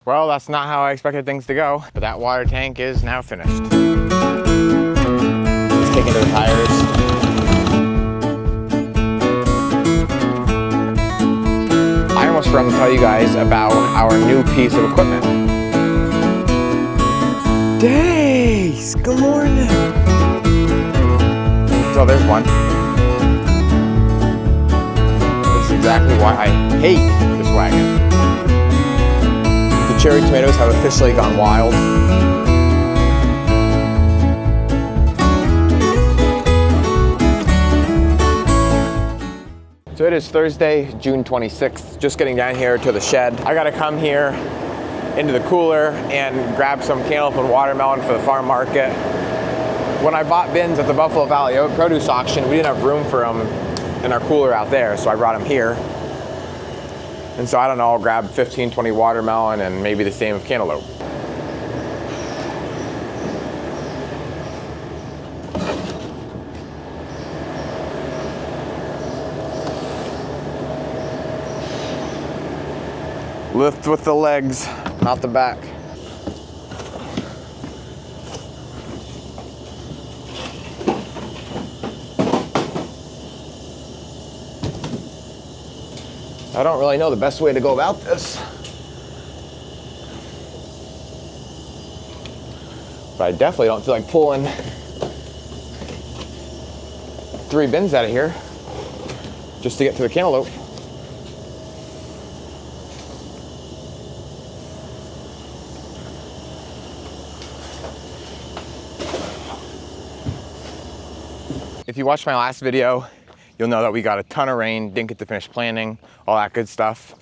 Well, that's not how I expected things to go, but that water tank is now finished. Just kicking to the tires. I almost forgot to tell you guys about our new piece of equipment. Days, good morning. So there's one. This is exactly why I hate this wagon. The cherry tomatoes have officially gone wild. So it is Thursday, June 26th, just getting down here to the shed. I gotta come here into the cooler and grab some cantaloupe and watermelon for the farm market. When I bought bins at the Buffalo Valley produce auction, we didn't have room for them in our cooler out there, so I brought them here. And so I don't know, I'll grab 15, 20 watermelon and maybe the same of cantaloupe. Lift with the legs, not the back. I don't really know the best way to go about this, but I definitely don't feel like pulling 3 bins out of here just to get to the cantaloupe. If you watched my last video, you'll know that we got a ton of rain, didn't get to finish planting, all that good stuff.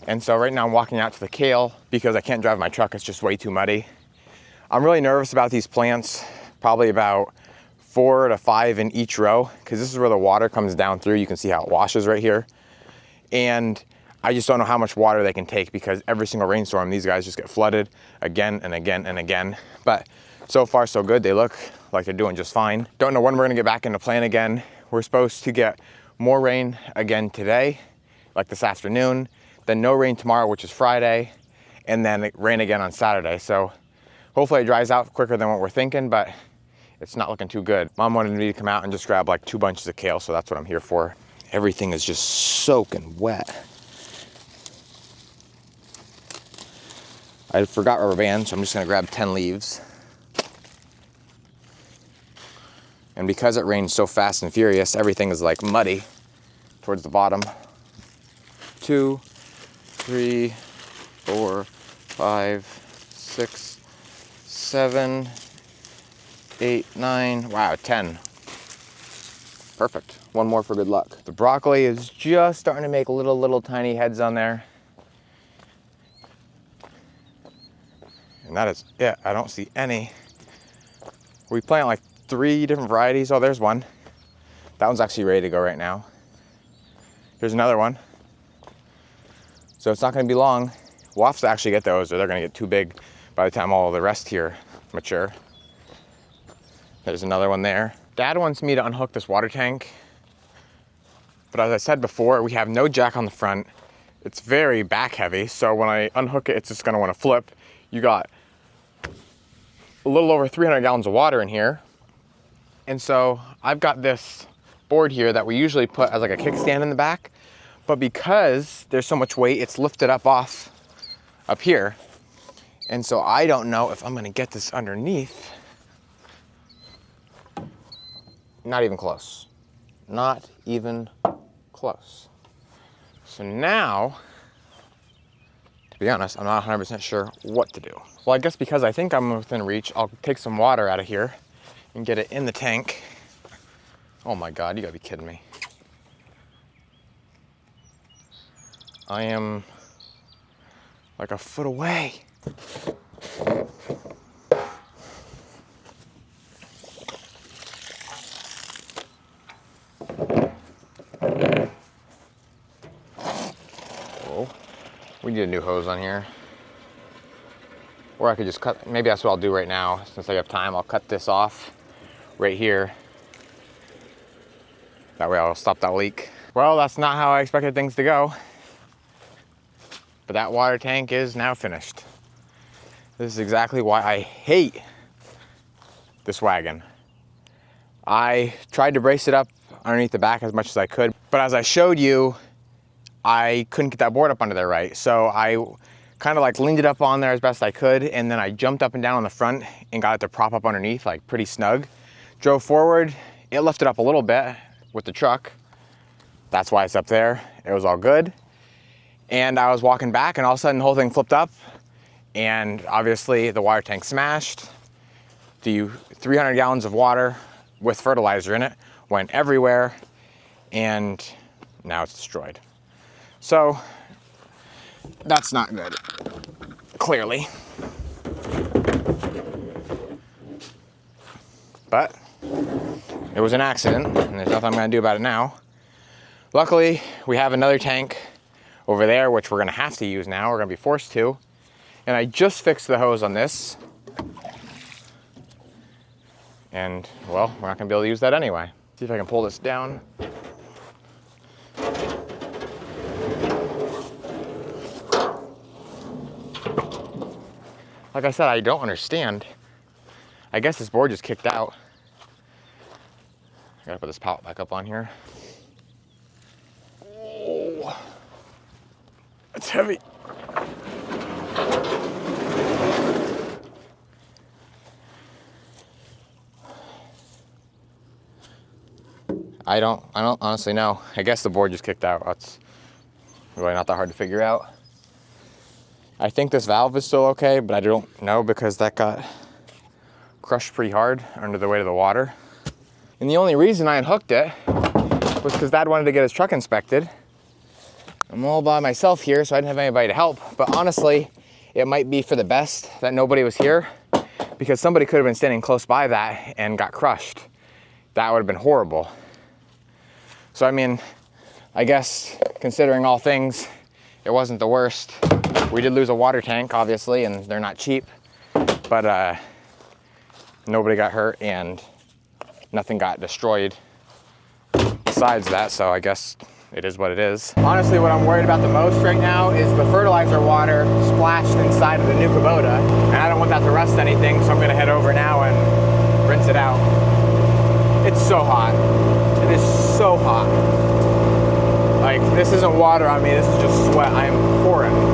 And so right now I'm walking out to the kale because I can't drive my truck, it's just way too muddy. I'm really nervous about these plants, probably about 4 to 5 in each row, because this is where the water comes down through. You can see how it washes right here. And I just don't know how much water they can take because every single rainstorm, these guys just get flooded again and again and again. But so far so good, they look like they're doing just fine. Don't know when we're gonna get back into plant again. We're supposed to get more rain again today, like this afternoon, then no rain tomorrow, which is Friday, and then rain again on Saturday. So hopefully it dries out quicker than what we're thinking, but it's not looking too good. Mom wanted me to come out and just grab like 2 bunches of kale, so that's what I'm here for. Everything is just soaking wet. I forgot rubber bands, so I'm just gonna grab 10 leaves. And because it rains so fast and furious, everything is like muddy towards the bottom. 2, 3, 4, 5, 6, 7, 8, 9, wow, 10. Perfect, 1 more for good luck. The broccoli is just starting to make little tiny heads on there. And that is it, I don't see any. We plant like 3 different varieties. Oh, there's one. That one's actually ready to go right now. Here's another one. So it's not gonna be long. We'll have to actually get those or they're gonna get too big by the time all of the rest here mature. There's another one there. Dad wants me to unhook this water tank, but as I said before, we have no jack on the front. It's very back heavy, so when I unhook it, it's just gonna wanna flip. You got a little over 300 gallons of water in here. And so I've got this board here that we usually put as like a kickstand in the back, but because there's so much weight, it's lifted up off up here. And so I don't know if I'm gonna get this underneath. Not even close. Not even close. So now, to be honest, I'm not 100% sure what to do. Well, I guess because I think I'm within reach, I'll take some water out of here and get it in the tank. Oh my God, you gotta be kidding me. I am like a foot away. Oh, we need a new hose on here. Or I could just cut, maybe that's what I'll do right now. Since I have time, I'll cut this off right here. That way I'll stop that leak. Well, that's not how I expected things to go. But that water tank is now finished. This is exactly why I hate this wagon. I tried to brace it up underneath the back as much as I could, but as I showed you, I couldn't get that board up under there right. So I kind of like leaned it up on there as best I could, and then I jumped up and down on the front and got it to prop up underneath, like pretty snug. Drove forward, it lifted up a little bit with the truck. That's why it's up there. It was all good. And I was walking back, and all of a sudden the whole thing flipped up, and obviously the water tank smashed. The 300 gallons of water with fertilizer in it went everywhere, and now it's destroyed. So that's not good, clearly. But it was an accident, and there's nothing I'm gonna do about it now. Luckily, we have another tank over there, which we're gonna have to use now. We're gonna be forced to. And I just fixed the hose on this. And, well, we're not gonna be able to use that anyway. See if I can pull this down. Like I said, I don't understand. I guess this board just kicked out. I gotta put this pallet back up on here. Oh, it's heavy. I don't honestly know. I guess the board just kicked out. That's really not that hard to figure out. I think this valve is still okay, but I don't know because that got crushed pretty hard under the weight of the water. And the only reason I unhooked it was because Dad wanted to get his truck inspected. I'm all by myself here, so I didn't have anybody to help. But honestly, it might be for the best that nobody was here, because somebody could have been standing close by that and got crushed. That would have been horrible. So I mean, I guess considering all things, it wasn't the worst. We did lose a water tank, obviously, and they're not cheap, but nobody got hurt and nothing got destroyed besides that, so I guess it is what it is. Honestly, what I'm worried about the most right now is the fertilizer water splashed inside of the new Kubota, and I don't want that to rust anything, so I'm gonna head over now and rinse it out. It's so hot. It is so hot. Like, this isn't water on me, this is just sweat. I am pouring.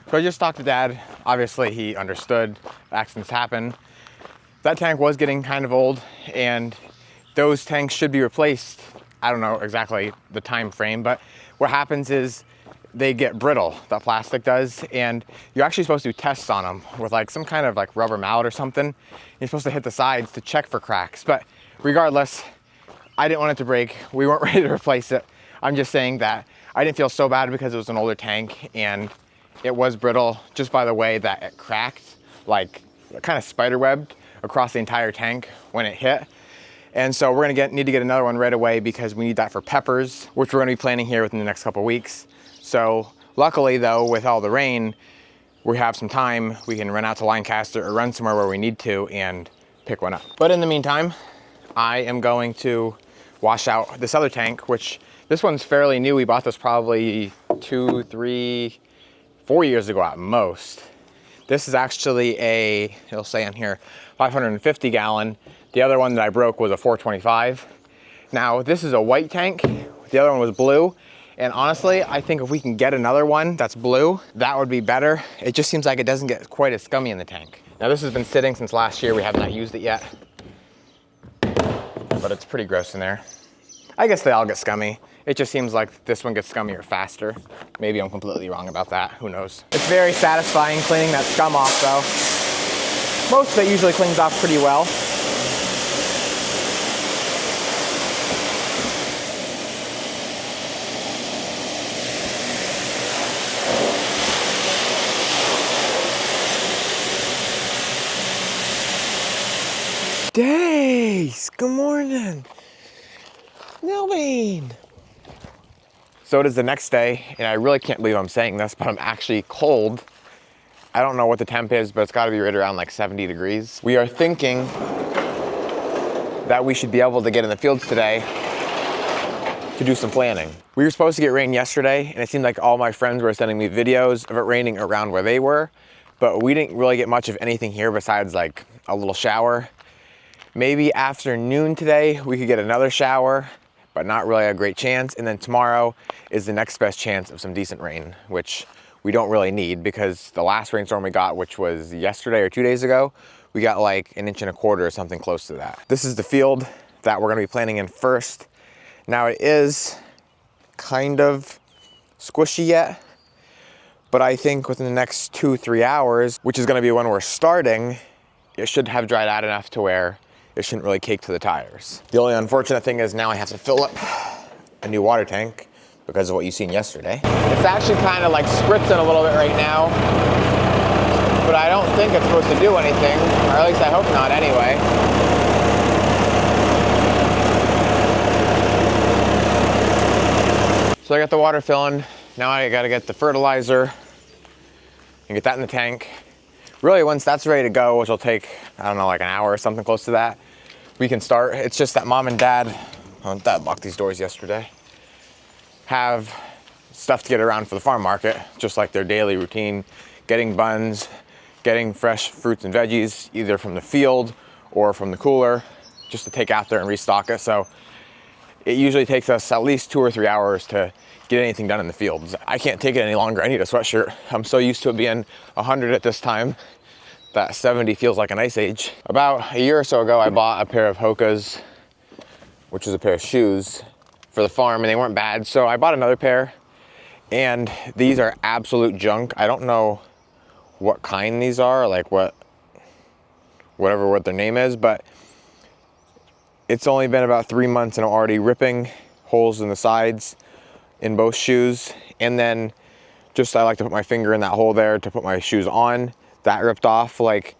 So I just talked to Dad. Obviously, he understood accidents happen. That tank was getting kind of old, and those tanks should be replaced. I don't know exactly the time frame, but what happens is they get brittle, that plastic does, and you're actually supposed to do tests on them with like some kind of like rubber mallet or something. You're supposed to hit the sides to check for cracks, but regardless, I didn't want it to break. We weren't ready to replace it. I'm just saying that I didn't feel so bad because it was an older tank and it was brittle just by the way that it cracked, like kind of spiderwebbed across the entire tank when it hit. And so we're gonna need to get another one right away because we need that for peppers, which we're gonna be planting here within the next couple weeks. So luckily though, with all the rain, we have some time. We can run out to Lancaster or run somewhere where we need to and pick one up. But in the meantime, I am going to wash out this other tank, which this one's fairly new. We bought this probably 2, 3, 4 years ago at most. This is actually a, it'll say on here, 550 gallon. The other one that I broke was a 425. Now this is a white tank. The other one was blue. And honestly, I think if we can get another one that's blue, that would be better. It just seems like it doesn't get quite as scummy in the tank. Now this has been sitting since last year. We have not used it yet, but it's pretty gross in there. I guess they all get scummy. It just seems like this one gets scummier faster. Maybe I'm completely wrong about that, who knows. It's very satisfying cleaning that scum off though. Most of it usually cleans off pretty well. Days, good morning. Nelbean. So it is the next day, and I really can't believe I'm saying this, but I'm actually cold. I don't know what the temp is, but it's gotta be right around like 70 degrees. We are thinking that we should be able to get in the fields today to do some planting. We were supposed to get rain yesterday, and it seemed like all my friends were sending me videos of it raining around where they were, but we didn't really get much of anything here besides like a little shower. Maybe afternoon today, we could get another shower, but not really a great chance. And then tomorrow is the next best chance of some decent rain, which we don't really need because the last rainstorm we got, which was yesterday or 2 days ago, we got like 1.25 inches or something close to that. This is the field that we're gonna be planting in first. Now it is kind of squishy yet, but I think within the next 2-3 hours, which is gonna be when we're starting, it should have dried out enough to where it shouldn't really cake to the tires. The only unfortunate thing is now I have to fill up a new water tank because of what you seen yesterday. It's actually kind of like spritzing a little bit right now, but I don't think it's supposed to do anything, or at least I hope not anyway. So I got the water filling. Now I gotta get the fertilizer and get that in the tank. Really, once that's ready to go, which will take, I don't know, like an hour or something close to that, we can start. It's just that mom and dad, well, dad locked these doors yesterday, have stuff to get around for the farm market, just like their daily routine, getting buns, getting fresh fruits and veggies, either from the field or from the cooler, just to take out there and restock it. So it usually takes us at least 2 or 3 hours to get anything done in the fields. I can't take it any longer. I need a sweatshirt. I'm so used to it being 100 at this time that 70 feels like an ice age. About a year or so ago, I bought a pair of Hoka's, which was a pair of shoes for the farm, and they weren't bad. So I bought another pair, and these are absolute junk. I don't know what kind these are, like what their name is, but it's only been about 3 months and I'm already ripping holes in the sides in both shoes. And then just, I like to put my finger in that hole there to put my shoes on. That ripped off. Like,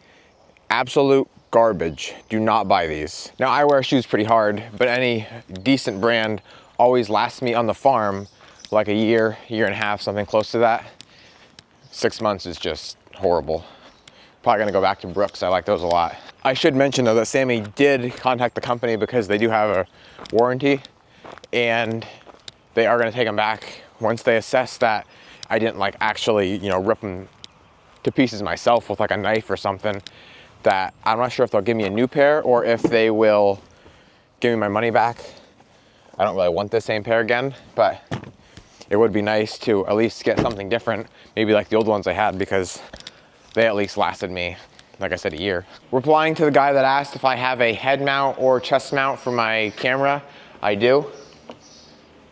absolute garbage. Do not buy these. Now I wear shoes pretty hard, but any decent brand always lasts me on the farm like a year and a half, something close to that. 6 months is just horrible. Probably gonna go back to Brooks. I like those a lot. I should mention though that Sammy did contact the company because they do have a warranty, and they are gonna take them back once they assess that I didn't like actually, you know, rip them to pieces myself with like a knife or something. That I'm not sure if they'll give me a new pair or if they will give me my money back. I don't really want the same pair again, but it would be nice to at least get something different, maybe like the old ones I had, because they at least lasted me, like I said, a year. Replying to the guy that asked if I have a head mount or chest mount for my camera, I do.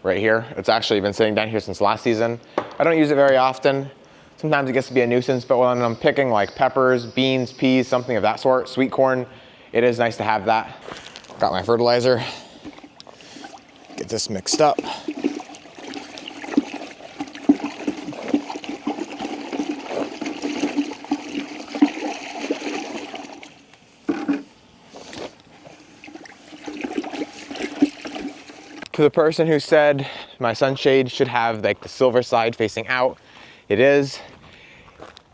Right here. It's actually been sitting down here since last season. I don't use it very often. Sometimes it gets to be a nuisance, but when I'm picking like peppers, beans, peas, something of that sort, sweet corn, it is nice to have that. Got my fertilizer. Get this mixed up. To the person who said my sunshade should have like the silver side facing out, it is.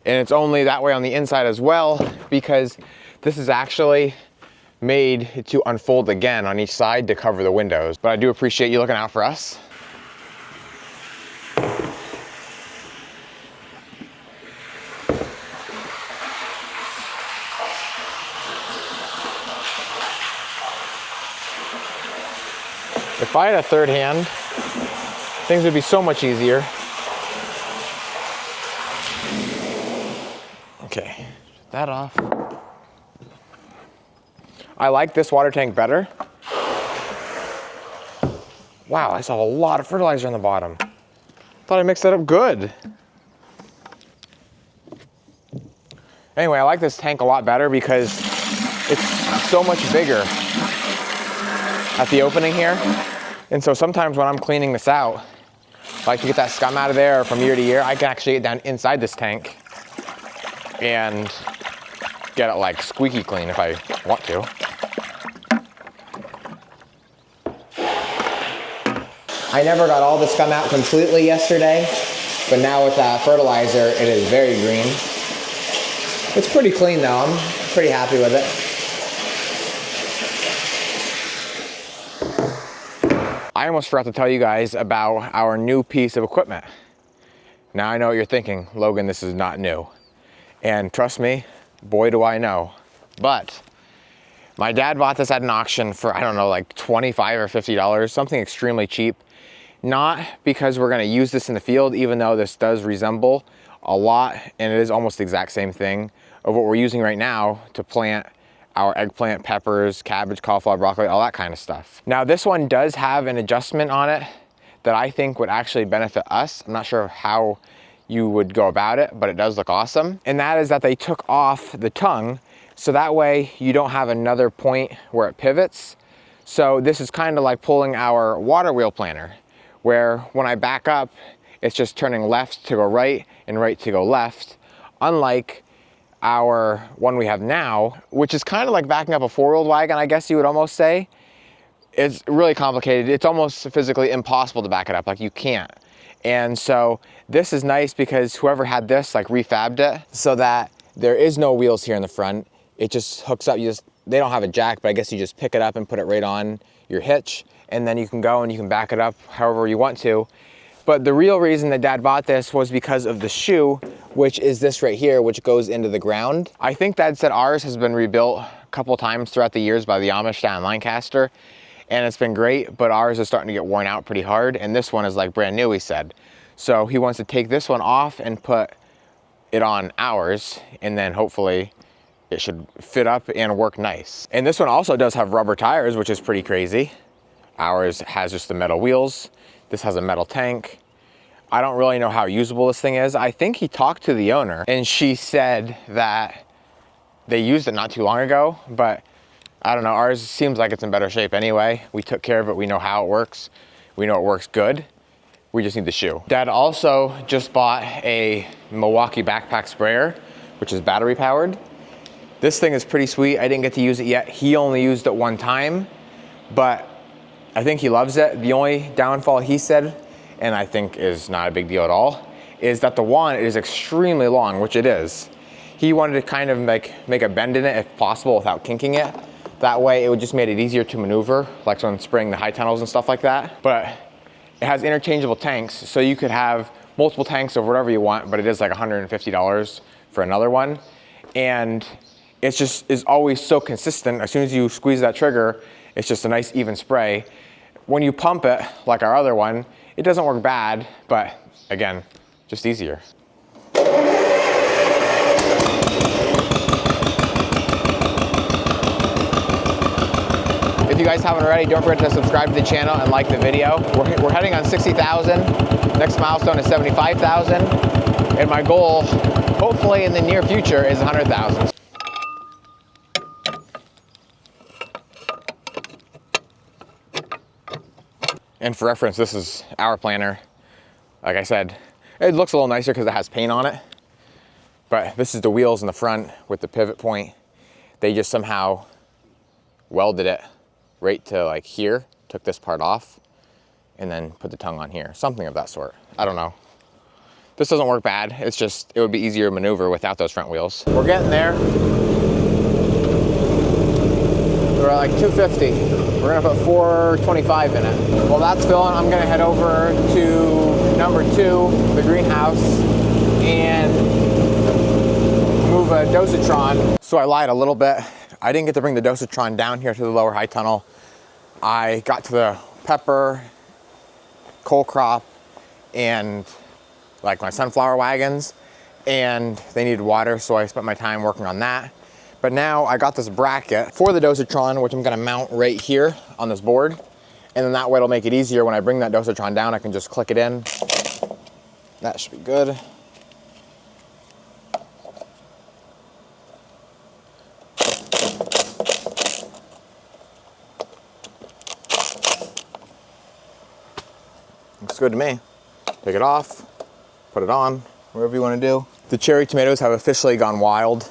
And it's only that way on the inside as well, because this is actually made to unfold again on each side to cover the windows. But I do appreciate you looking out for us. If I had a third hand, things would be so much easier. Okay, shut that off. I like this water tank better. Wow, I saw a lot of fertilizer on the bottom. Thought I mixed that up good. Anyway, I like this tank a lot better because it's so much bigger at the opening here. And so sometimes when I'm cleaning this out, like to get that scum out of there from year to year, I can actually get down inside this tank and get it like squeaky clean if I want to. I never got all the scum out completely yesterday, but now with that fertilizer, it is very green. It's pretty clean though, I'm pretty happy with it. I almost forgot to tell you guys about our new piece of equipment. Now I know what you're thinking, Logan, this is not new. And trust me, boy do I know. But my dad bought this at an auction for, I don't know, like $25 or $50, something extremely cheap. Not because we're gonna use this in the field, even though this does resemble a lot, and it is almost the exact same thing of what we're using right now to plant our eggplant, peppers, cabbage, cauliflower, broccoli, all that kind of stuff. Now this one does have an adjustment on it that I think would actually benefit us. I'm not sure how you would go about it, but it does look awesome. And that is that they took off the tongue, so that way you don't have another point where it pivots. So this is kind of like pulling our water wheel planter, where when I back up, it's just turning left to go right and right to go left, unlike our one we have now, which is kind of like backing up a four-wheeled wagon, I guess you would almost say. It's really complicated. It's almost physically impossible to back it up, like you can't. And so this is nice because whoever had this like refabbed it so that there is no wheels here in the front. It just hooks up, they don't have a jack, but I guess you just pick it up and put it right on your hitch, and then you can go and you can back it up however you want to. But the real reason that Dad bought this was because of the shoe, which is this right here, which goes into the ground. I think Dad said ours has been rebuilt a couple times throughout the years by the Amish down in Lancaster, and it's been great, but ours is starting to get worn out pretty hard, and this one is like brand new, he said. So he wants to take this one off and put it on ours, and then hopefully it should fit up and work nice. And this one also does have rubber tires, which is pretty crazy. Ours has just the metal wheels. This has a metal tank. I don't really know how usable this thing is. I think he talked to the owner and she said that they used it not too long ago, but I don't know, ours seems like it's in better shape anyway. We took care of it, we know how it works. We know it works good. We just need the shoe. Dad also just bought a Milwaukee backpack sprayer, which is battery powered. This thing is pretty sweet. I didn't get to use it yet. He only used it one time, but I think he loves it. The only downfall he said, and I think is not a big deal at all, is that the wand is extremely long, which it is. He wanted to kind of make a bend in it if possible without kinking it. That way it would just make it easier to maneuver, like when spraying the high tunnels and stuff like that. But it has interchangeable tanks, so you could have multiple tanks of whatever you want, but it is like $150 for another one. And it's just is always so consistent. As soon as you squeeze that trigger, it's just a nice even spray. When you pump it, like our other one, it doesn't work bad, but again, just easier. If you guys haven't already, don't forget to subscribe to the channel and like the video. We're heading on 60,000. Next milestone is 75,000. And my goal, hopefully in the near future, is 100,000. And for reference, this is our planter. Like I said, it looks a little nicer because it has paint on it. But this is the wheels in the front with the pivot point. They just somehow welded it right to like here, took this part off, and then put the tongue on here. Something of that sort. I don't know. This doesn't work bad. It's just, it would be easier to maneuver without those front wheels. We're getting there. We're at like 250. We're gonna put 425 in it. While that's filling, I'm gonna head over to number 2, the greenhouse, and move a dosatron. So I lied a little bit. I didn't get to bring the dosatron down here to the lower high tunnel. I got to the pepper, cole crop, and like my sunflower wagons, and they needed water, so I spent my time working on that. But now I got this bracket for the dosatron, which I'm gonna mount right here on this board. And then that way it'll make it easier when I bring that dosatron down, I can just click it in. That should be good. Looks good to me. Take it off, put it on, whatever you wanna do. The cherry tomatoes have officially gone wild.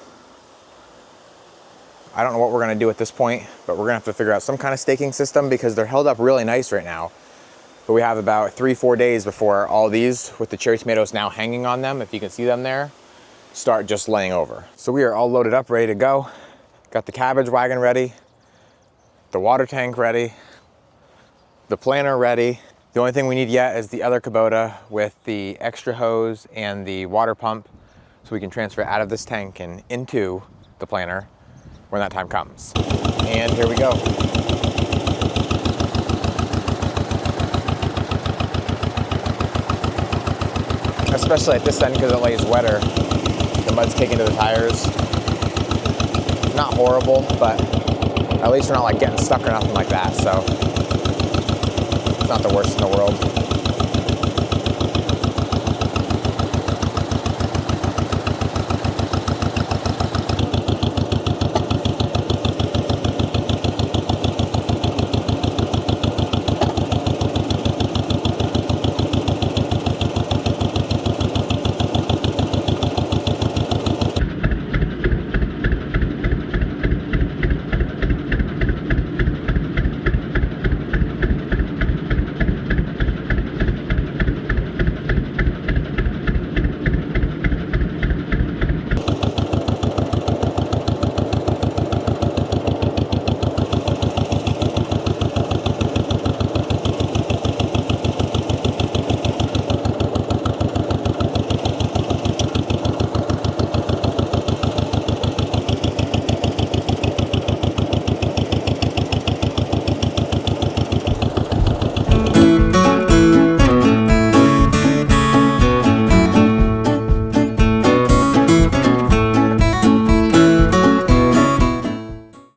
I don't know what we're gonna do at this point, but we're gonna have to figure out some kind of staking system because they're held up really nice right now. But we have about 3-4 days before all these, with the cherry tomatoes now hanging on them, if you can see them there, start just laying over. So we are all loaded up, ready to go. Got the cabbage wagon ready, the water tank ready, the planter ready. The only thing we need yet is the other Kubota with the extra hose and the water pump, so we can transfer it out of this tank and into the planter when that time comes. And here we go. Especially at this end because it lays wetter. The mud's taking to the tires. Not horrible, but at least we're not like getting stuck or nothing like that, so it's not the worst in the world.